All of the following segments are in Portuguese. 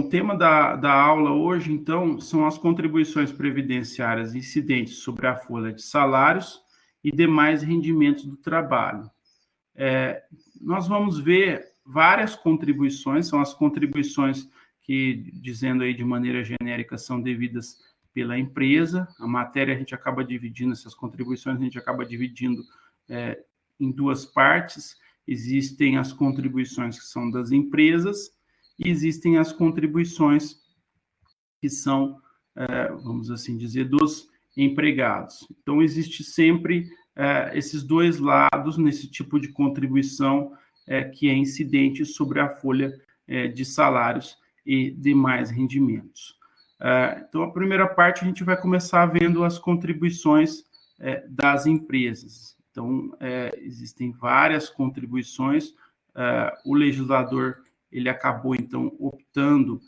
o tema da aula hoje, então, são as contribuições previdenciárias incidentes sobre a folha de salários e demais rendimentos do trabalho. Nós vamos ver várias contribuições, são as contribuições que, dizendo aí de maneira genérica, são devidas pela empresa. A matéria a gente acaba dividindo, essas contribuições a gente acaba dividindo em duas partes. Existem as contribuições que são das empresas e existem as contribuições que são, vamos assim dizer, dos empregados. Então, existe sempre esses dois lados nesse tipo de contribuição que é incidente sobre a folha de salários e demais rendimentos. Então, a primeira parte, a gente vai começar vendo as contribuições das empresas. Então, existem várias contribuições. O legislador ele acabou, então, optando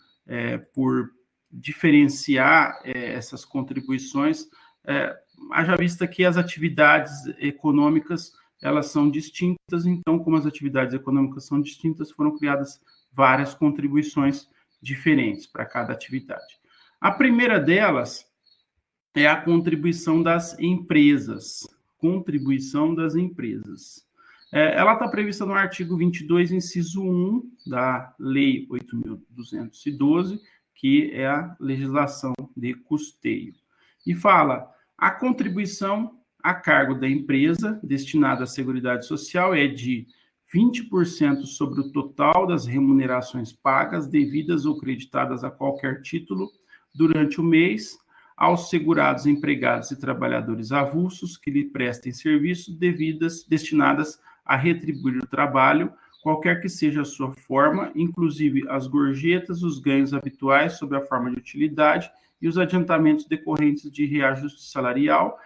por diferenciar essas contribuições, haja vista que as atividades econômicas, elas são distintas, então, como as atividades econômicas são distintas, foram criadas várias contribuições diferentes para cada atividade. A primeira delas é a contribuição das empresas. Contribuição das empresas. Ela está prevista no artigo 22, inciso 1 da Lei 8.212, que é a legislação de custeio. E fala, a contribuição a cargo da empresa destinada à Seguridade Social é de 20% sobre o total das remunerações pagas, devidas ou creditadas a qualquer título durante o mês, aos segurados, empregados e trabalhadores avulsos que lhe prestem serviços destinadas a retribuir o trabalho, qualquer que seja a sua forma, inclusive as gorjetas, os ganhos habituais sob a forma de utilidade e os adiantamentos decorrentes de reajuste salarial,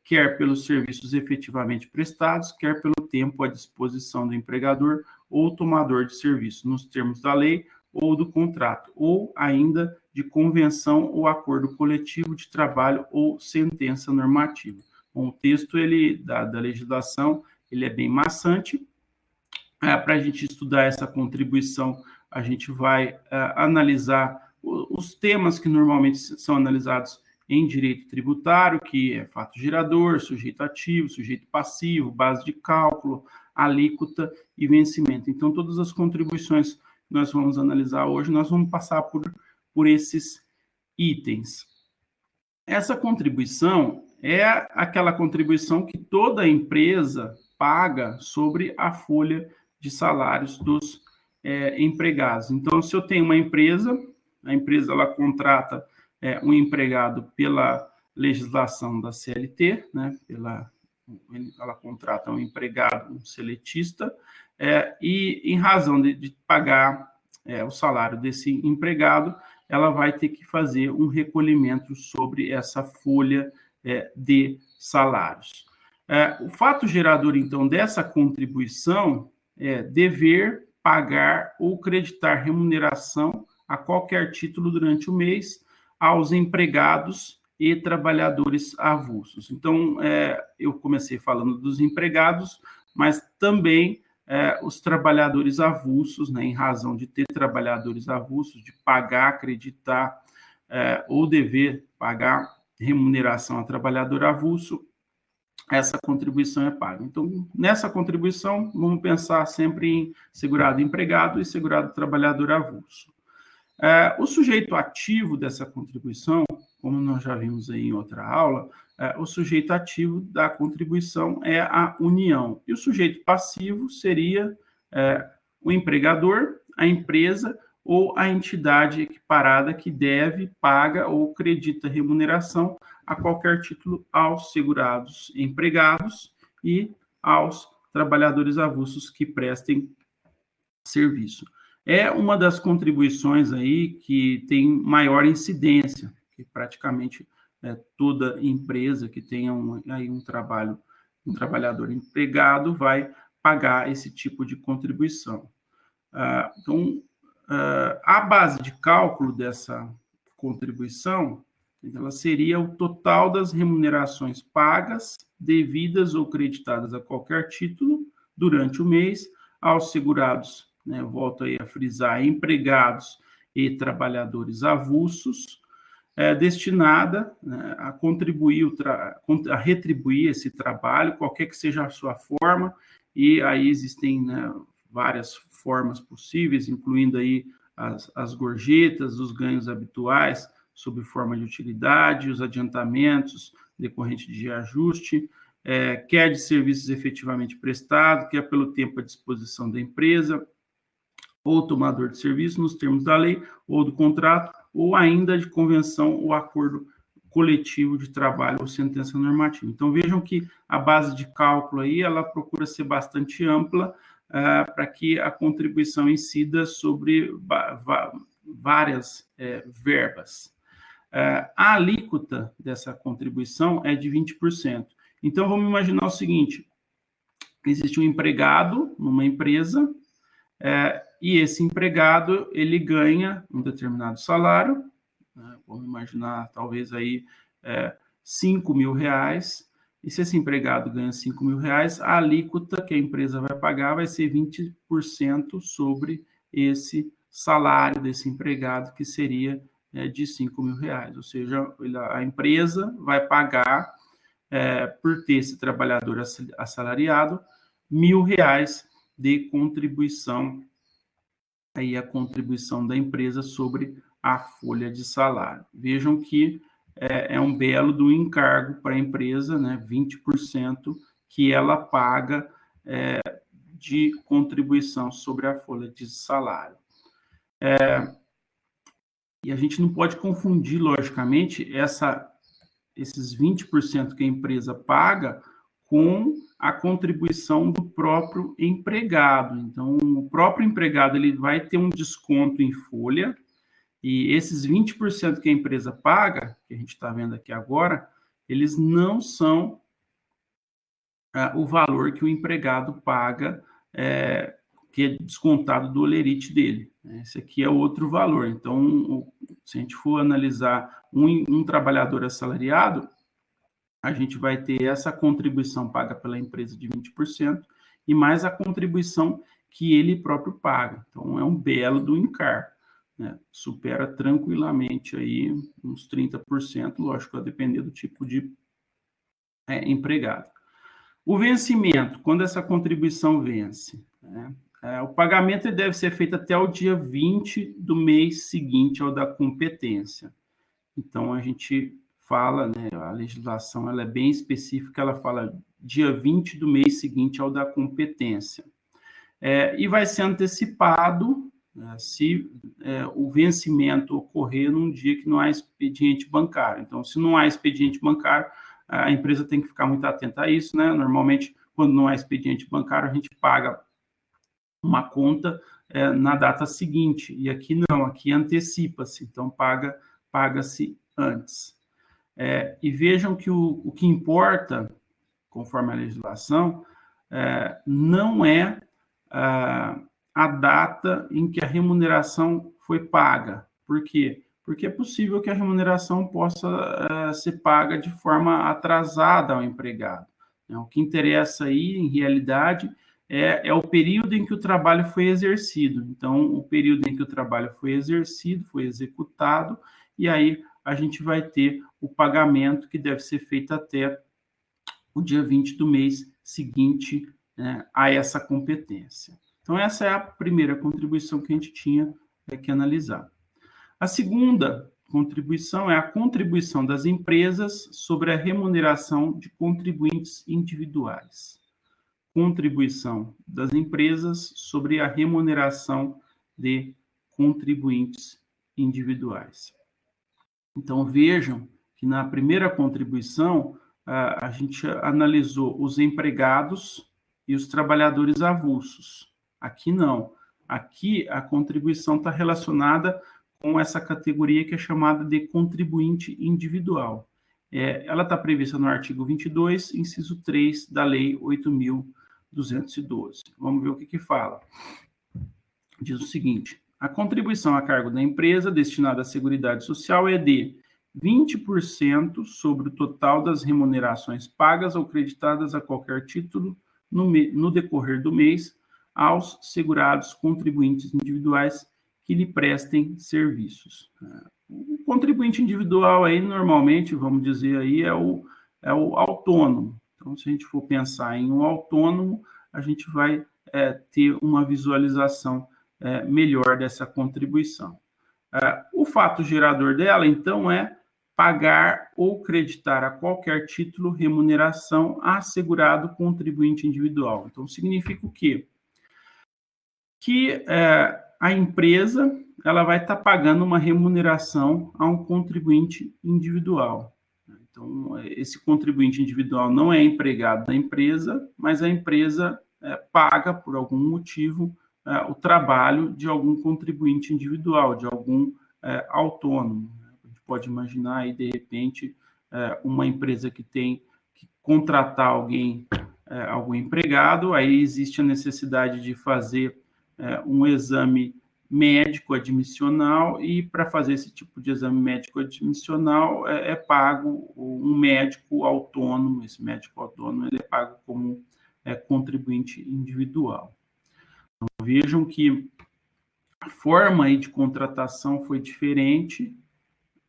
quer pelos serviços efetivamente prestados, quer pelo tempo à disposição do empregador ou tomador de serviço, nos termos da lei ou do contrato, ou ainda de convenção ou acordo coletivo de trabalho ou sentença normativa. Bom, o texto da legislação ele é bem maçante. Para a gente estudar essa contribuição, a gente vai analisar os temas que normalmente são analisados em direito tributário, que é fato gerador, sujeito ativo, sujeito passivo, base de cálculo, alíquota e vencimento. Então, todas as contribuições que nós vamos analisar hoje, nós vamos passar por esses itens. Essa contribuição é aquela contribuição que toda empresa paga sobre a folha de salários dos empregados. Então, se eu tenho uma empresa, a empresa ela contrata um empregado pela legislação da CLT, né, ela contrata um empregado, um seletista, e em razão de pagar o salário desse empregado, ela vai ter que fazer um recolhimento sobre essa folha de salários. O fato gerador, então, dessa contribuição é dever pagar ou creditar remuneração a qualquer título durante o mês aos empregados e trabalhadores avulsos. Então, eu comecei falando dos empregados, mas também os trabalhadores avulsos, né, em razão de ter trabalhadores avulsos, de pagar, acreditar ou dever pagar remuneração a trabalhador avulso, essa contribuição é paga. Então, nessa contribuição, vamos pensar sempre em segurado empregado e segurado trabalhador avulso. O sujeito ativo dessa contribuição, como nós já vimos aí em outra aula, o sujeito ativo da contribuição é a União. E o sujeito passivo seria o empregador, a empresa ou a entidade equiparada que deve, paga ou acredita remuneração a qualquer título aos segurados empregados e aos trabalhadores avulsos que prestem serviço. É uma das contribuições aí que tem maior incidência, que praticamente toda empresa que tenha um trabalhador empregado vai pagar esse tipo de contribuição. Então, a base de cálculo dessa contribuição, ela seria o total das remunerações pagas, devidas ou creditadas a qualquer título durante o mês aos segurados, né, volto aí a frisar, empregados e trabalhadores avulsos, destinada, né, a contribuir, a retribuir esse trabalho, qualquer que seja a sua forma, e aí existem, né, várias formas possíveis, incluindo aí as gorjetas, os ganhos habituais, sob forma de utilidade, os adiantamentos decorrentes de ajuste, quer de serviços efetivamente prestados, quer pelo tempo à disposição da empresa, ou tomador de serviço, nos termos da lei, ou do contrato, ou ainda de convenção ou acordo coletivo de trabalho ou sentença normativa. Então, vejam que a base de cálculo aí, ela procura ser bastante ampla, para que a contribuição incida sobre várias verbas. A alíquota dessa contribuição é de 20%. Então, vamos imaginar o seguinte, existe um empregado numa empresa, e esse empregado, ele ganha um determinado salário, né, vamos imaginar, talvez aí, R$ 5.000, e se esse empregado ganha R$ 5.000, a alíquota que a empresa vai pagar vai ser 20% sobre esse salário desse empregado, que seria de R$ 5.000, ou seja, a empresa vai pagar, por ter esse trabalhador assalariado, R$ 1.000 de contribuição, aí a contribuição da empresa sobre a folha de salário. Vejam que é um belo do encargo para a empresa, né, 20% que ela paga de contribuição sobre a folha de salário. E a gente não pode confundir, logicamente, esses 20% que a empresa paga com a contribuição do próprio empregado. Então, o próprio empregado ele vai ter um desconto em folha, e esses 20% que a empresa paga, que a gente está vendo aqui agora, eles não são o valor que o empregado paga, que é descontado do holerite dele. Esse aqui é outro valor. Então, se a gente for analisar um trabalhador assalariado, a gente vai ter essa contribuição paga pela empresa de 20% e mais a contribuição que ele próprio paga. Então, é um belo do encargo, né? Supera tranquilamente aí uns 30%, lógico, a depender do tipo de empregado. O vencimento, quando essa contribuição vence, né? O pagamento deve ser feito até o dia 20 do mês seguinte ao da competência. Então, a gente fala, né, a legislação ela é bem específica, ela fala dia 20 do mês seguinte ao da competência. E vai ser antecipado, se o vencimento ocorrer num dia que não há expediente bancário. Então, se não há expediente bancário, a empresa tem que ficar muito atenta a isso, né? Normalmente, quando não há expediente bancário, a gente paga uma conta na data seguinte, e aqui não, aqui antecipa-se, então paga-se antes. E vejam que o que importa, conforme a legislação, não é a data em que a remuneração foi paga. Por quê? Porque é possível que a remuneração possa ser paga de forma atrasada ao empregado. O que interessa aí, em realidade, é o período em que o trabalho foi exercido. Então, o período em que o trabalho foi exercido, foi executado, e aí a gente vai ter o pagamento que deve ser feito até o dia 20 do mês seguinte, né, a essa competência. Então, essa é a primeira contribuição que a gente tinha que analisar. A segunda contribuição é a contribuição das empresas sobre a remuneração de contribuintes individuais. Contribuição das empresas sobre a remuneração de contribuintes individuais. Então, vejam que na primeira contribuição, a gente analisou os empregados e os trabalhadores avulsos. Aqui não. Aqui a contribuição está relacionada com essa categoria que é chamada de contribuinte individual. Ela está prevista no artigo 22, inciso 3 da Lei 8.212. Vamos ver o que fala. Diz o seguinte: a contribuição a cargo da empresa destinada à Seguridade Social é de 20% sobre o total das remunerações pagas ou creditadas a qualquer título no decorrer do mês aos segurados contribuintes individuais que lhe prestem serviços. O contribuinte individual aí, normalmente, vamos dizer aí, é o autônomo. Então, se a gente for pensar em um autônomo, a gente vai ter uma visualização melhor dessa contribuição. O fato gerador dela, então, é pagar ou creditar a qualquer título remuneração a assegurado contribuinte individual. Então, significa o quê? Que a empresa ela vai estar pagando uma remuneração a um contribuinte individual. Então, esse contribuinte individual não é empregado da empresa, mas a empresa paga, por algum motivo, o trabalho de algum contribuinte individual, de algum autônomo. A gente pode imaginar aí, de repente, uma empresa que tem que contratar alguém, algum empregado, aí existe a necessidade de fazer um exame médico admissional, e para fazer esse tipo de exame médico admissional é pago um médico autônomo. Esse médico autônomo ele é pago como contribuinte individual. Então, vejam que a forma aí de contratação foi diferente,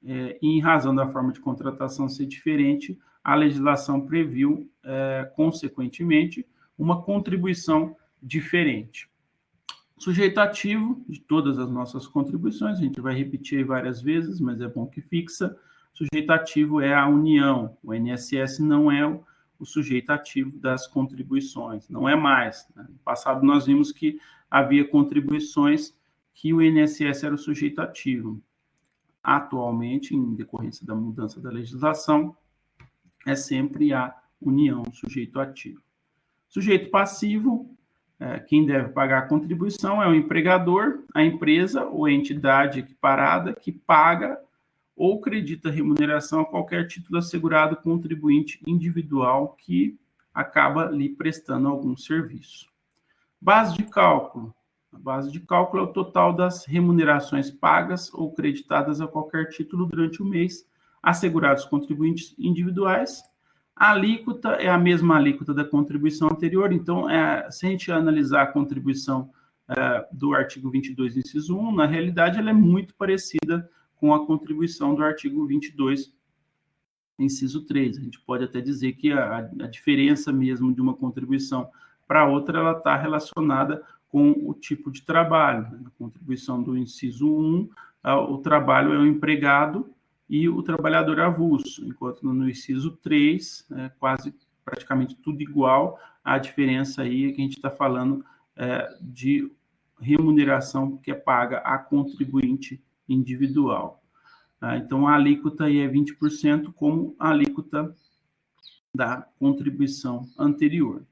e em razão da forma de contratação ser diferente, a legislação previu, consequentemente, uma contribuição diferente. Sujeito ativo de todas as nossas contribuições, a gente vai repetir aí várias vezes, mas é bom que fixa. Sujeito ativo é a União, o INSS não é o sujeito ativo das contribuições, não é mais. Né? No passado nós vimos que havia contribuições que o INSS era o sujeito ativo. Atualmente, em decorrência da mudança da legislação, é sempre a União, o sujeito ativo. Sujeito passivo, quem deve pagar a contribuição é o empregador, a empresa ou a entidade equiparada que paga ou credita remuneração a qualquer título assegurado contribuinte individual que acaba lhe prestando algum serviço. Base de cálculo. A base de cálculo é o total das remunerações pagas ou creditadas a qualquer título durante o mês, assegurados contribuintes individuais. A alíquota é a mesma alíquota da contribuição anterior. Então, se a gente analisar a contribuição do artigo 22, inciso 1, na realidade, ela é muito parecida com a contribuição do artigo 22, inciso 3. A gente pode até dizer que a diferença mesmo de uma contribuição para outra, ela está relacionada com o tipo de trabalho. Na contribuição do inciso 1, o trabalho é o empregado e o trabalhador avulso, enquanto no inciso 3, quase praticamente tudo igual. A diferença aí é que a gente está falando de remuneração que é paga a contribuinte individual. Então, a alíquota aí é 20%, como a alíquota da contribuição anterior.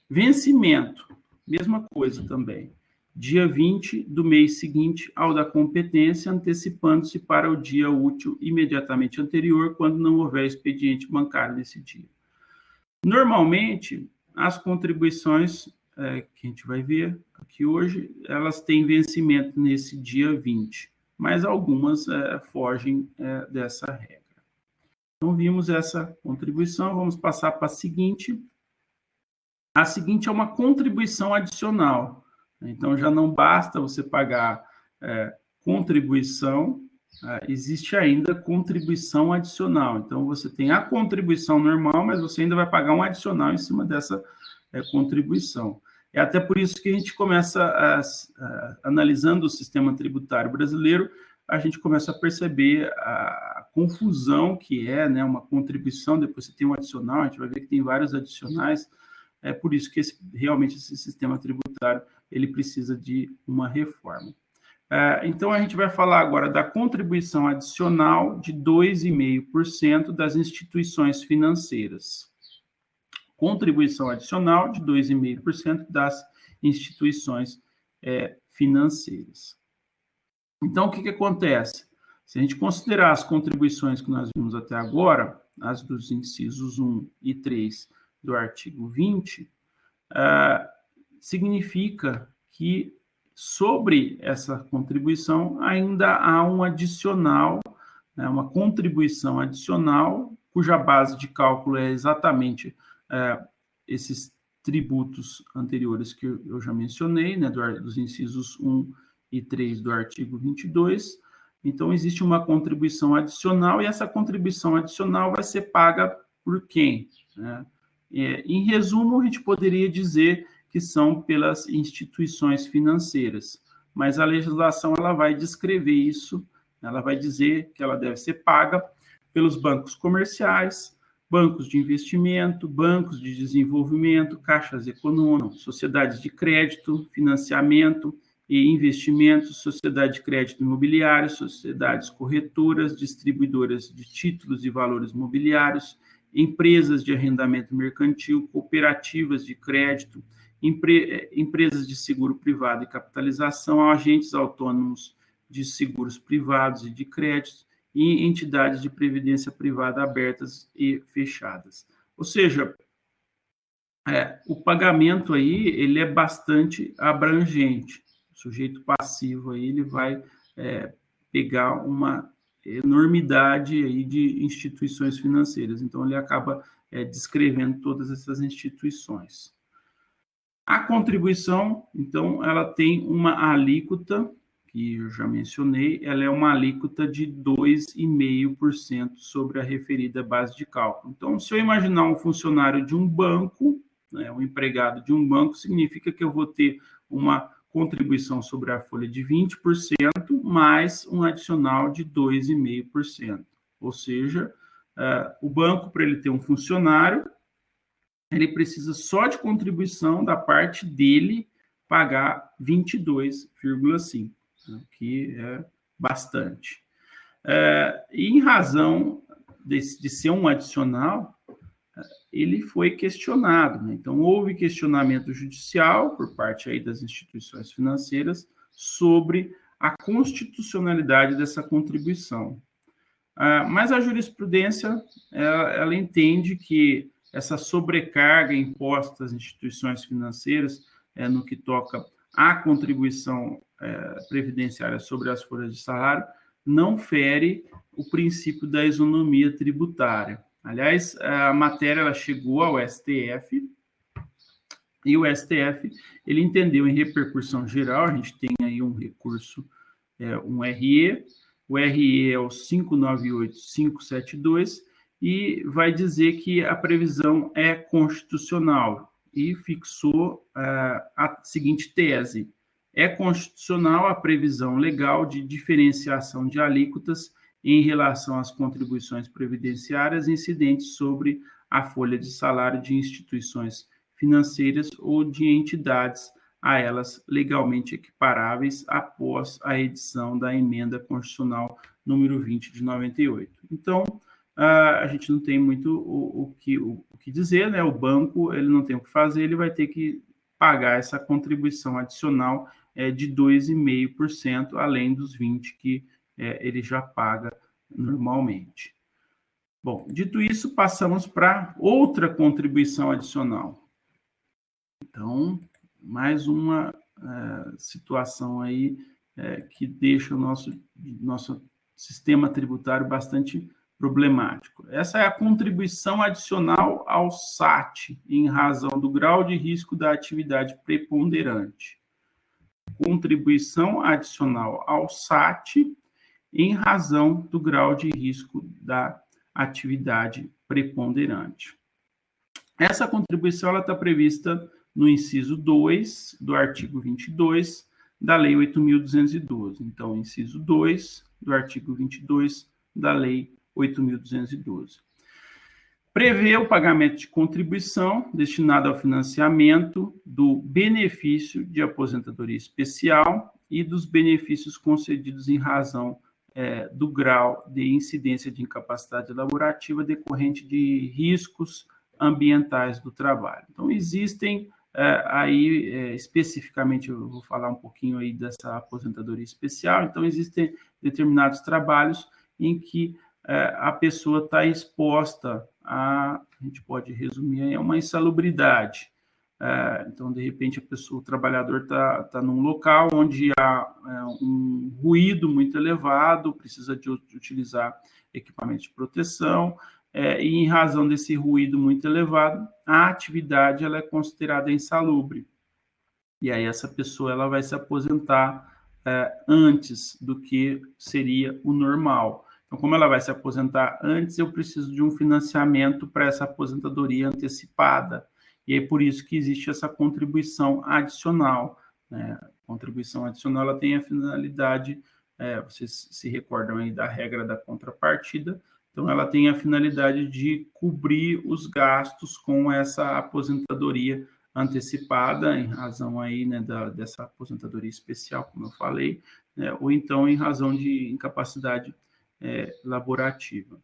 Vencimento, mesma coisa também. Dia 20 do mês seguinte ao da competência, antecipando-se para o dia útil imediatamente anterior, quando não houver expediente bancário nesse dia. Normalmente, as contribuições que a gente vai ver aqui hoje, elas têm vencimento nesse dia 20, mas algumas fogem dessa regra. Então, vimos essa contribuição, vamos passar para a seguinte. A seguinte é uma contribuição adicional. Então, já não basta você pagar contribuição, existe ainda contribuição adicional. Então, você tem a contribuição normal, mas você ainda vai pagar um adicional em cima dessa contribuição. É até por isso que a gente começa, analisando o sistema tributário brasileiro, a gente começa a perceber a confusão que é, né, uma contribuição, depois você tem um adicional, a gente vai ver que tem vários adicionais. É por isso que realmente esse sistema tributário ele precisa de uma reforma. Então, a gente vai falar agora da contribuição adicional de 2,5% das instituições financeiras. Contribuição adicional de 2,5% das instituições financeiras. Então, o que acontece? Se a gente considerar as contribuições que nós vimos até agora, as dos incisos 1 e 3 do artigo 20, significa que sobre essa contribuição ainda há um adicional, né, uma contribuição adicional, cuja base de cálculo é exatamente esses tributos anteriores que eu já mencionei, né, dos incisos 1 e 3 do artigo 22. Então, existe uma contribuição adicional, e essa contribuição adicional vai ser paga por quem? Né? Em resumo, a gente poderia dizer que são pelas instituições financeiras, mas a legislação ela vai descrever isso, ela vai dizer que ela deve ser paga pelos bancos comerciais, bancos de investimento, bancos de desenvolvimento, caixas econômicas, sociedades de crédito, financiamento e investimentos, sociedade de crédito imobiliário, sociedades corretoras, distribuidoras de títulos e valores mobiliários, empresas de arrendamento mercantil, cooperativas de crédito, empresas de seguro privado e capitalização, agentes autônomos de seguros privados e de crédito, e entidades de previdência privada abertas e fechadas. Ou seja, o pagamento aí, ele é bastante abrangente. O sujeito passivo aí, ele vai pegar uma enormidade aí de instituições financeiras. Então, ele acaba descrevendo todas essas instituições. A contribuição, então, ela tem uma alíquota, que eu já mencionei, ela é uma alíquota de 2,5% sobre a referida base de cálculo. Então, se eu imaginar um funcionário de um banco, né, um empregado de um banco, significa que eu vou ter uma contribuição sobre a folha de 20%, mais um adicional de 2,5%. Ou seja, o banco, para ele ter um funcionário, ele precisa só de contribuição da parte dele pagar 22,5%, que é bastante. E em razão de ser um adicional, ele foi questionado, né? Então, houve questionamento judicial por parte aí das instituições financeiras sobre a constitucionalidade dessa contribuição. Mas a jurisprudência, ela entende que essa sobrecarga imposta às instituições financeiras, no que toca à contribuição previdenciária sobre as folhas de salário, não fere o princípio da isonomia tributária. Aliás, a matéria ela chegou ao STF, e o STF ele entendeu em repercussão geral, a gente tem aí um recurso, um RE, o RE é o 598572, e vai dizer que a previsão é constitucional, e fixou a seguinte tese: é constitucional a previsão legal de diferenciação de alíquotas em relação às contribuições previdenciárias incidentes sobre a folha de salário de instituições financeiras ou de entidades a elas legalmente equiparáveis após a edição da emenda constitucional número 20 de 98. Então, a gente não tem muito o que dizer, né? O banco ele não tem o que fazer, ele vai ter que pagar essa contribuição adicional de 2,5%, além dos 20% que ele já paga normalmente. Bom, dito isso, passamos para outra contribuição adicional. Então, mais uma situação aí que deixa o nosso sistema tributário bastante problemático. Essa é a contribuição adicional ao SAT, em razão do grau de risco da atividade preponderante. Contribuição adicional ao SAT, em razão do grau de risco da atividade preponderante. Essa contribuição está prevista no inciso 2 do artigo 22 da Lei 8.212. Então, inciso 2 do artigo 22 da Lei 8.212. Prevê o pagamento de contribuição destinada ao financiamento do benefício de aposentadoria especial e dos benefícios concedidos em razão do grau de incidência de incapacidade laborativa decorrente de riscos ambientais do trabalho. Então, existem especificamente, eu vou falar um pouquinho aí dessa aposentadoria especial. Então, existem determinados trabalhos em que a pessoa está exposta a gente pode resumir, uma insalubridade. Então, de repente, o trabalhador está num local onde há um ruído muito elevado, precisa de utilizar equipamento de proteção, e em razão desse ruído muito elevado, a atividade ela é considerada insalubre. E aí essa pessoa ela vai se aposentar antes do que seria o normal. Então, como ela vai se aposentar antes, eu preciso de um financiamento para essa aposentadoria antecipada. E é por isso que existe essa contribuição adicional, né? A contribuição adicional ela tem a finalidade, vocês se recordam aí da regra da contrapartida, então ela tem a finalidade de cobrir os gastos com essa aposentadoria antecipada, em razão aí, né, dessa aposentadoria especial, como eu falei, né, ou então em razão de incapacidade laborativa.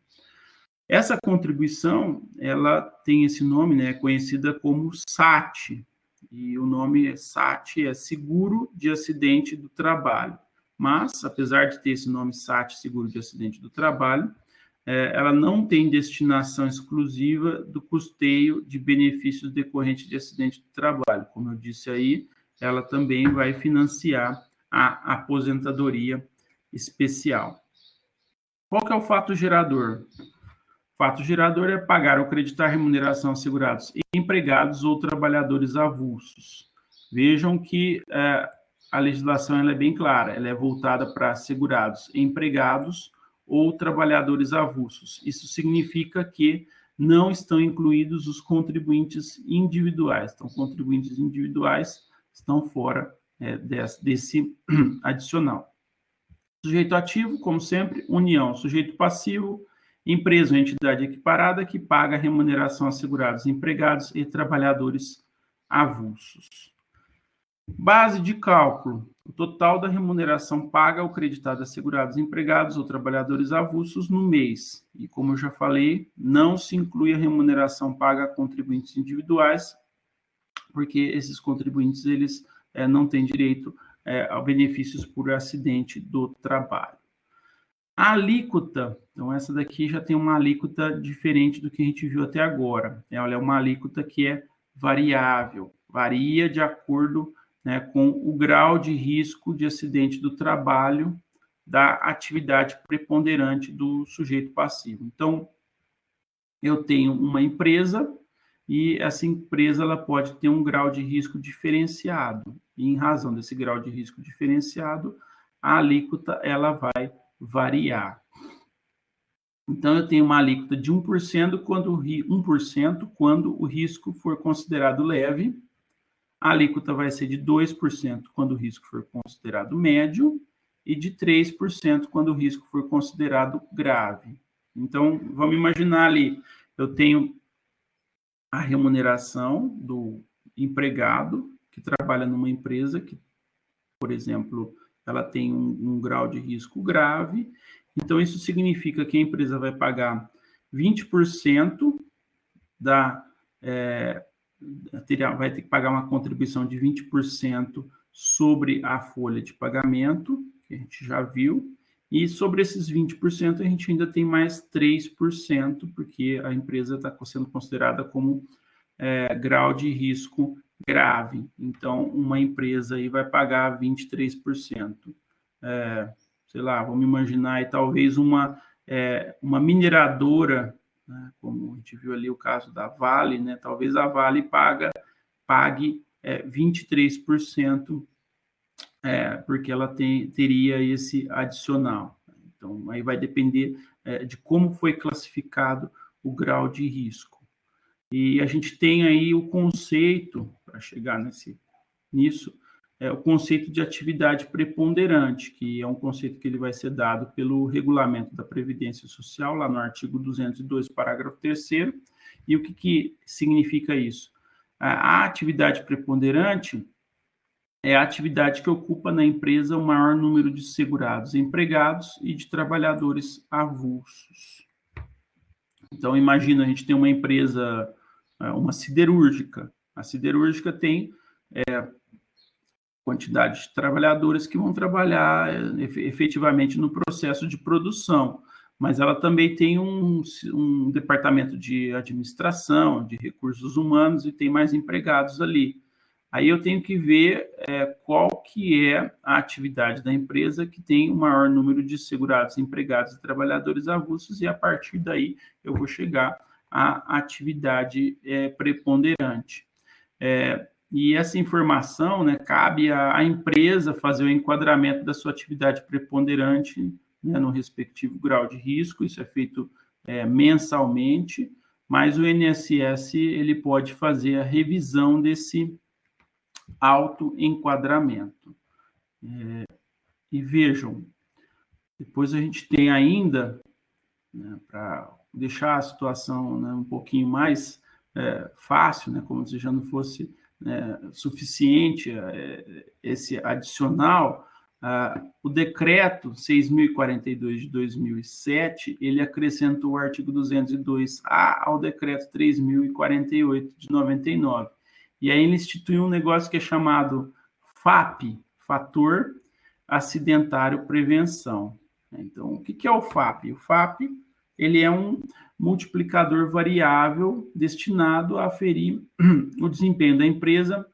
Essa contribuição, ela tem esse nome, né, conhecida como SAT, e o nome SAT é Seguro de Acidente do Trabalho. Mas, apesar de ter esse nome SAT, Seguro de Acidente do Trabalho, ela não tem destinação exclusiva do custeio de benefícios decorrentes de acidente de trabalho. Como eu disse aí, ela também vai financiar a aposentadoria especial. Qual que é o fato gerador? O fato gerador é pagar ou acreditar remuneração a segurados empregados ou trabalhadores avulsos. Vejam que a legislação ela é bem clara, ela é voltada para segurados empregados ou trabalhadores avulsos. Isso significa que não estão incluídos os contribuintes individuais. Então, contribuintes individuais estão fora desse adicional. Sujeito ativo, como sempre, união. Sujeito passivo, empresa ou entidade equiparada que paga remuneração a segurados empregados e trabalhadores avulsos. Base de cálculo. O total da remuneração paga ou creditada a segurados empregados ou trabalhadores avulsos no mês. E, como eu já falei, não se inclui a remuneração paga a contribuintes individuais, porque esses contribuintes eles não têm direito a benefícios por acidente do trabalho. A alíquota, então essa daqui já tem uma alíquota diferente do que a gente viu até agora. Ela é uma alíquota que é variável, varia de acordo, né, com o grau de risco de acidente do trabalho da atividade preponderante do sujeito passivo. Então, eu tenho uma empresa e essa empresa ela pode ter um grau de risco diferenciado. E em razão desse grau de risco diferenciado, a alíquota ela vai variar. Então, eu tenho uma alíquota de 1% quando o risco for considerado leve, a alíquota vai ser de 2% quando o risco for considerado médio e de 3% quando o risco for considerado grave. Então, vamos imaginar ali, eu tenho a remuneração do empregado que trabalha numa empresa que, por exemplo, ela tem um grau de risco grave. Então, isso significa que a empresa vai pagar 20% vai ter que pagar uma contribuição de 20% sobre a folha de pagamento, que a gente já viu, e sobre esses 20% a gente ainda tem mais 3%, porque a empresa está sendo considerada como grau de risco grave. Então, uma empresa aí vai pagar 23%. Sei lá, vamos imaginar aí talvez uma mineradora, né, como a gente viu ali o caso da Vale, né, talvez a Vale pague 23%, porque ela teria esse adicional. Então, aí vai depender de como foi classificado o grau de risco. E a gente tem aí o conceito, para chegar nisso, o conceito de atividade preponderante, que é um conceito que ele vai ser dado pelo Regulamento da Previdência Social, lá no artigo 202, parágrafo 3º. E o que significa isso? A atividade preponderante é a atividade que ocupa na empresa o maior número de segurados empregados e de trabalhadores avulsos. Então, imagina, a gente tem uma empresa, uma siderúrgica. A siderúrgica tem quantidade de trabalhadores que vão trabalhar efetivamente no processo de produção, mas ela também tem um departamento de administração, de recursos humanos e tem mais empregados ali. Aí eu tenho que ver qual que é a atividade da empresa que tem o maior número de segurados, empregados e trabalhadores avulsos, e a partir daí eu vou chegar à atividade preponderante. e essa informação, né, cabe à empresa fazer o enquadramento da sua atividade preponderante, né, no respectivo grau de risco. Isso é feito mensalmente, mas o INSS ele pode fazer a revisão desse autoenquadramento. E vejam, depois a gente tem ainda, né, para deixar a situação, né, um pouquinho mais fácil, né, como se já não fosse suficiente esse adicional, o decreto 6.042 de 2007, ele acrescentou o artigo 202A ao decreto 3.048 de 99. E aí ele instituiu um negócio que é chamado FAP, Fator Acidentário Prevenção. Então, o que é o FAP? O FAP ele é um multiplicador variável destinado a aferir o desempenho da empresa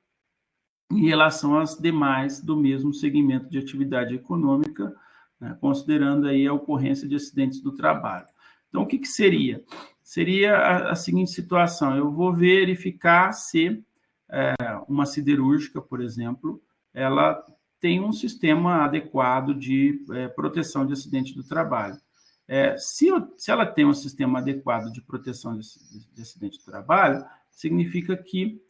em relação às demais do mesmo segmento de atividade econômica, né, considerando aí a ocorrência de acidentes do trabalho. Então, o que seria? Seria a seguinte situação: eu vou verificar se uma siderúrgica, por exemplo, ela tem um sistema adequado de proteção de acidente do trabalho. Se ela tem um sistema adequado de proteção de acidente do trabalho, significa que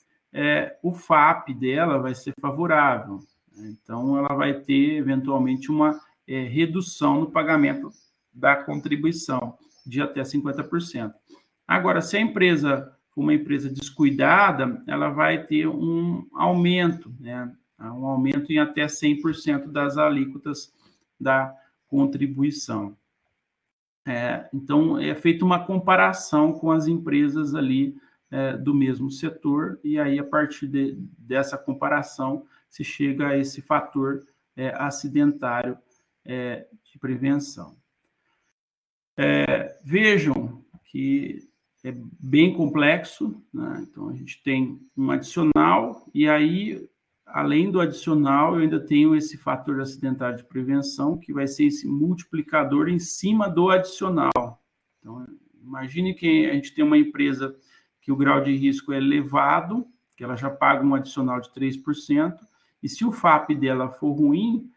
o FAP dela vai ser favorável. Então, ela vai ter, eventualmente, uma redução no pagamento da contribuição de até 50%. Agora, se a empresa for uma empresa descuidada, ela vai ter um aumento, né? Um aumento em até 100% das alíquotas da contribuição. Então, é feita uma comparação com as empresas ali do mesmo setor, e aí, a partir dessa comparação, se chega a esse fator acidentário de prevenção. Vejam que é bem complexo, né? Então, a gente tem um adicional, e aí, além do adicional, eu ainda tenho esse fator acidentário de prevenção, que vai ser esse multiplicador em cima do adicional. Então, imagine que a gente tem uma empresa que o grau de risco é elevado, que ela já paga um adicional de 3%, e se o FAP dela for ruim,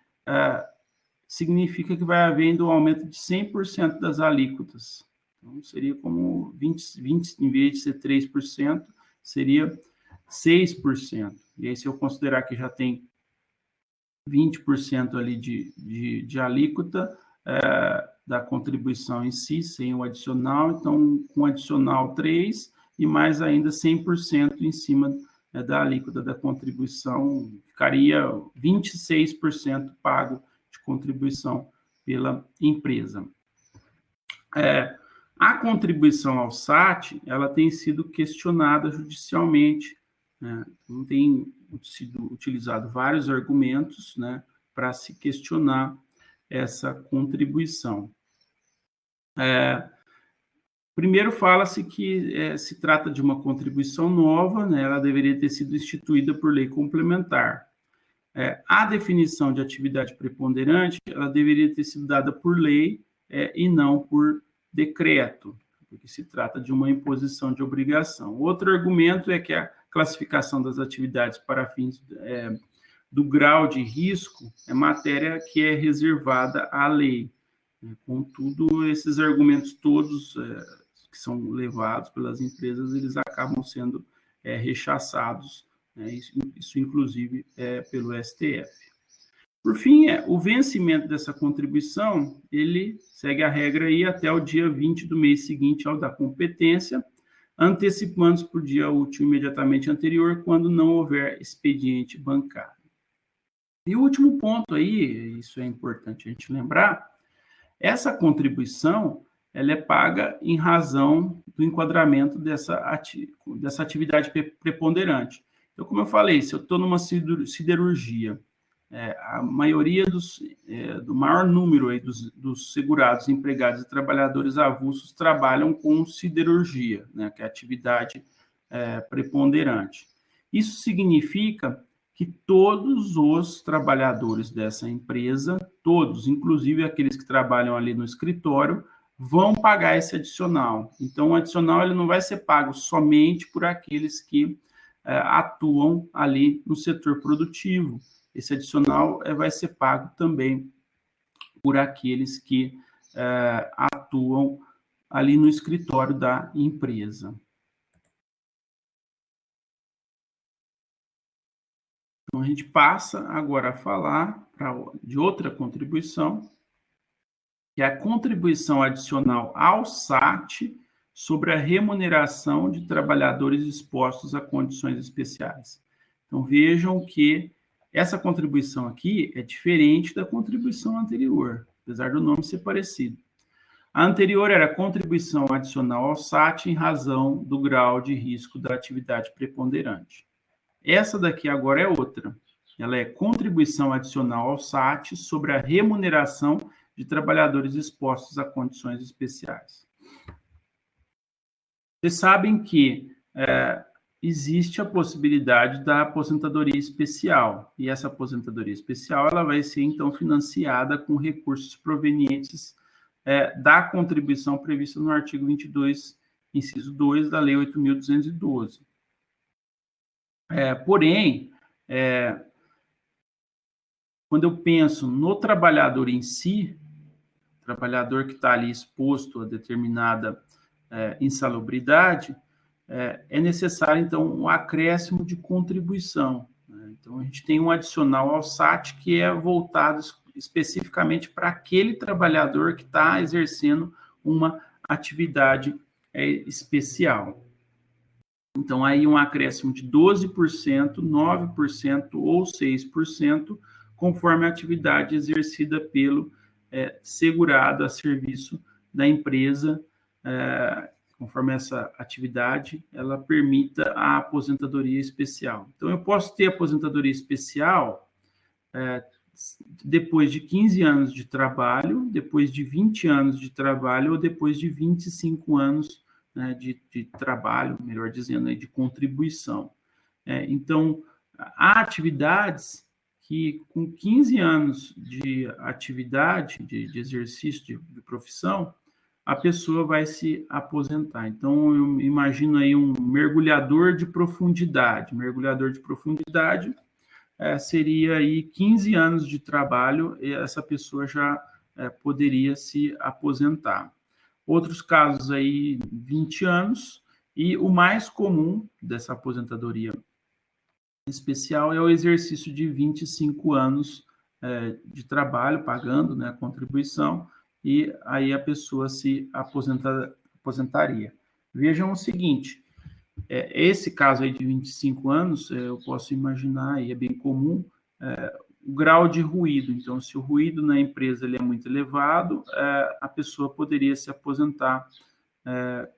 significa que vai havendo um aumento de 100% das alíquotas. Então, seria como 20, em vez de ser 3%, seria 6%. E aí, se eu considerar que já tem 20% ali de alíquota da contribuição em si, sem o adicional, então, com adicional 3%, e mais ainda 100% em cima da alíquota da contribuição, ficaria 26% pago de contribuição pela empresa. A contribuição ao SAT, ela tem sido questionada judicialmente, né? Então, tem sido utilizado vários argumentos, né, para se questionar essa contribuição. Primeiro, fala-se que se trata de uma contribuição nova, né, ela deveria ter sido instituída por lei complementar. A definição de atividade preponderante, ela deveria ter sido dada por lei e não por decreto, porque se trata de uma imposição de obrigação. Outro argumento é que a classificação das atividades para fins do grau de risco é matéria que é reservada à lei. Contudo, esses argumentos todos que são levados pelas empresas, eles acabam sendo rechaçados, né? Isso inclusive pelo STF. Por fim, o vencimento dessa contribuição, ele segue a regra aí até o dia 20 do mês seguinte ao da competência, antecipando-se para o dia útil imediatamente anterior, quando não houver expediente bancário. E o último ponto aí, isso é importante a gente lembrar, essa contribuição, ela é paga em razão do enquadramento dessa atividade preponderante. Então, como eu falei, se eu estou numa siderurgia, a maioria do maior número aí dos segurados, empregados e trabalhadores avulsos trabalham com siderurgia, né, que é a atividade preponderante. Isso significa que todos os trabalhadores dessa empresa, todos, inclusive aqueles que trabalham ali no escritório, vão pagar esse adicional. Então, o adicional ele não vai ser pago somente por aqueles que atuam ali no setor produtivo. Esse adicional vai ser pago também por aqueles que atuam ali no escritório da empresa. Então, a gente passa agora a falar de outra contribuição, que é a contribuição adicional ao SAT sobre a remuneração de trabalhadores expostos a condições especiais. Então, vejam que essa contribuição aqui é diferente da contribuição anterior, apesar do nome ser parecido. A anterior era a contribuição adicional ao SAT em razão do grau de risco da atividade preponderante. Essa daqui agora é outra. Ela é contribuição adicional ao SAT sobre a remuneração de trabalhadores expostos a condições especiais. Vocês sabem que existe a possibilidade da aposentadoria especial, e essa aposentadoria especial ela vai ser, então, financiada com recursos provenientes da contribuição prevista no artigo 22, inciso 2 da Lei 8.212. Porém, quando eu penso no trabalhador em si, trabalhador que está ali exposto a determinada insalubridade, é necessário, então, um acréscimo de contribuição. Então, a gente tem um adicional ao SAT que é voltado especificamente para aquele trabalhador que está exercendo uma atividade especial. Então, aí um acréscimo de 12%, 9% ou 6%, conforme a atividade exercida pelo segurado a serviço da empresa, conforme essa atividade, ela permita a aposentadoria especial. Então, eu posso ter aposentadoria especial depois de 15 anos de trabalho, depois de 20 anos de trabalho ou depois de 25 anos de trabalho, melhor dizendo, de contribuição. Então, há atividades que com 15 anos de atividade, de exercício de profissão, a pessoa vai se aposentar. Então, eu imagino aí um mergulhador de profundidade. Mergulhador de profundidade seria aí 15 anos de trabalho, e essa pessoa já poderia se aposentar. Outros casos aí, 20 anos, e o mais comum dessa aposentadoria especial é o exercício de 25 anos de trabalho, pagando a contribuição, e aí a pessoa se aposentaria. Vejam o seguinte, esse caso aí de 25 anos, eu posso imaginar, e é bem comum, o grau de ruído. Então, se o ruído na empresa ele é muito elevado, a pessoa poderia se aposentar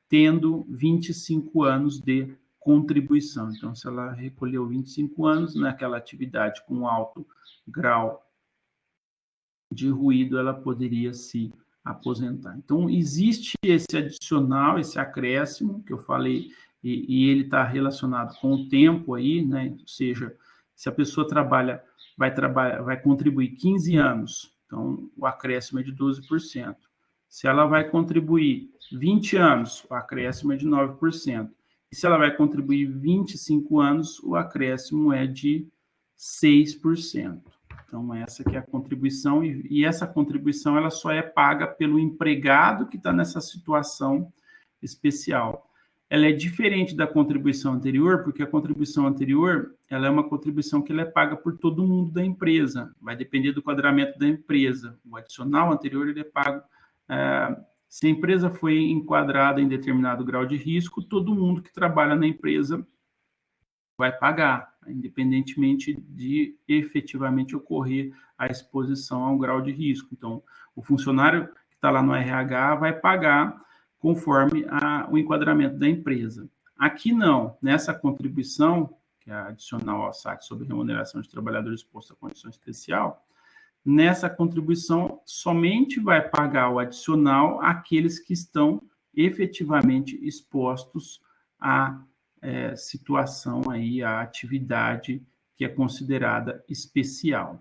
tendo 25 anos de contribuição. Então, se ela recolheu 25 anos naquela atividade com alto grau de ruído, ela poderia se aposentar. Então, existe esse adicional, esse acréscimo que eu falei, e ele está relacionado com o tempo aí, né? Ou seja, se a pessoa vai contribuir 15 anos, então o acréscimo é de 12%. Se ela vai contribuir 20 anos, o acréscimo é de 9%. E se ela vai contribuir 25 anos, o acréscimo é de 6%. Então, essa que é a contribuição, e essa contribuição ela só é paga pelo empregado que está nessa situação especial. Ela é diferente da contribuição anterior, porque a contribuição anterior ela é uma contribuição que ela é paga por todo mundo da empresa, vai depender do quadramento da empresa. O adicional anterior ele é pago se a empresa foi enquadrada em determinado grau de risco, todo mundo que trabalha na empresa vai pagar, independentemente de efetivamente ocorrer a exposição a um grau de risco. Então, o funcionário que está lá no RH vai pagar conforme o enquadramento da empresa. Aqui não, nessa contribuição, que é adicional ao SAT sobre remuneração de trabalhadores expostos a condição especial, nessa contribuição somente vai pagar o adicional aqueles que estão efetivamente expostos à situação aí, à atividade que é considerada especial.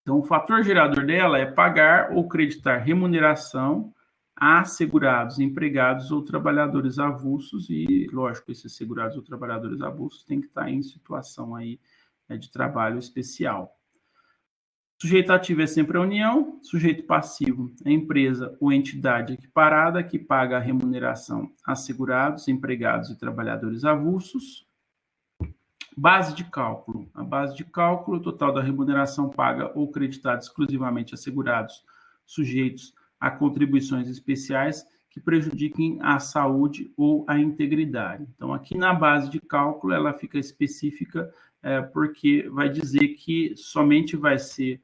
Então, o fator gerador dela é pagar ou creditar remuneração a segurados, empregados ou trabalhadores avulsos, e e, lógico, esses segurados ou trabalhadores avulsos têm que estar em situação aí, de trabalho especial. Sujeito ativo é sempre a União, sujeito passivo é a empresa ou entidade equiparada que paga a remuneração a segurados, empregados e trabalhadores avulsos. Base de cálculo. A base de cálculo, o total da remuneração paga ou creditada exclusivamente a segurados sujeitos a contribuições especiais que prejudiquem a saúde ou a integridade. Então, aqui na base de cálculo, ela fica específica porque vai dizer que somente vai ser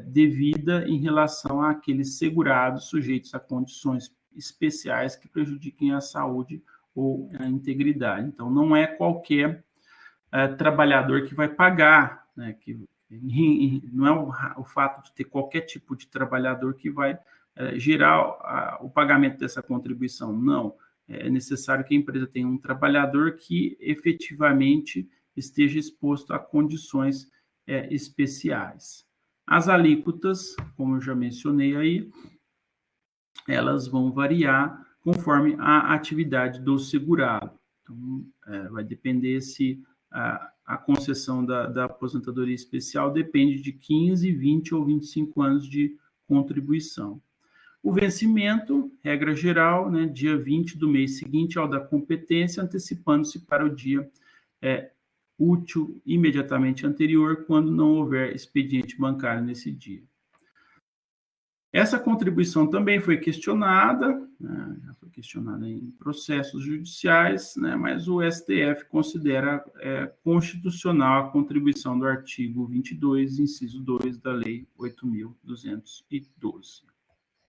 devida em relação àqueles segurados sujeitos a condições especiais que prejudiquem a saúde ou a integridade. Então, não é qualquer trabalhador que vai pagar, né? Não é o fato de ter qualquer tipo de trabalhador que vai gerar o pagamento dessa contribuição. Não, é necessário que a empresa tenha um trabalhador que efetivamente esteja exposto a condições especiais. As alíquotas, como eu já mencionei aí, elas vão variar conforme a atividade do segurado. Então, vai depender se a concessão da aposentadoria especial depende de 15, 20 ou 25 anos de contribuição. O vencimento, regra geral, né, dia 20 do mês seguinte ao da competência, antecipando-se para o dia útil imediatamente anterior, quando não houver expediente bancário nesse dia. Essa contribuição também foi questionada, né, já foi questionada em processos judiciais, né, mas o STF considera constitucional a contribuição do artigo 22, inciso 2 da Lei 8.212.